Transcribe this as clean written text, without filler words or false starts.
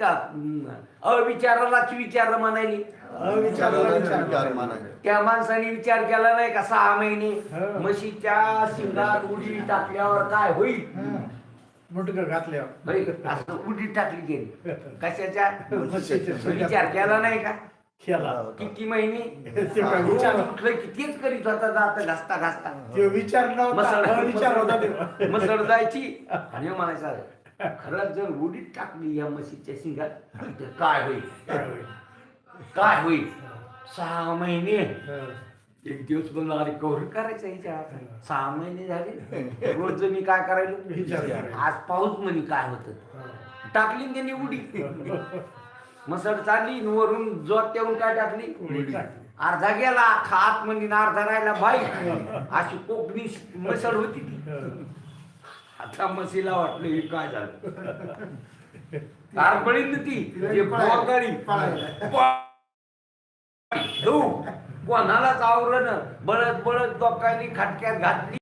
का अविचारालाच विचार म्हणायली. त्या माणसाने विचार केला नाही का 6 महिने म्हशीच्या शिंगात उडी टाकल्यावर काय होईल, मुटक घातल्यावर असं उडी टाकली गेली कशाच्या, विचार केला नाही का. केला किती महिने विचार कुठलं कितीच करीत होता जात घासता घासता विचार विचार होता मसळ जायची आणि म्हणायचा खरंच जर उडीत टाकली या म्हशीच्या शिंगात तर काय होईल, काय होईल. 6 महिने एक दिवस मला रिकव्हर करायचं याच्या 6 महिने झाले रोज मी काय करायलो, आज पाऊस म्हणे काय होत टाकली त्यांनी उडी. मसळ चालली वरून जोत येऊन काय टाकली, अर्धा गेला खात म्हणजे अर्धा राहिला बाई. अशी कोकणी मसळ होती ती. आता म्हशीला वाटलं हे काय झालं, आरबळीन ती कोणालाच आवरण बळत बळत लोकांनी खटक्यात घातली.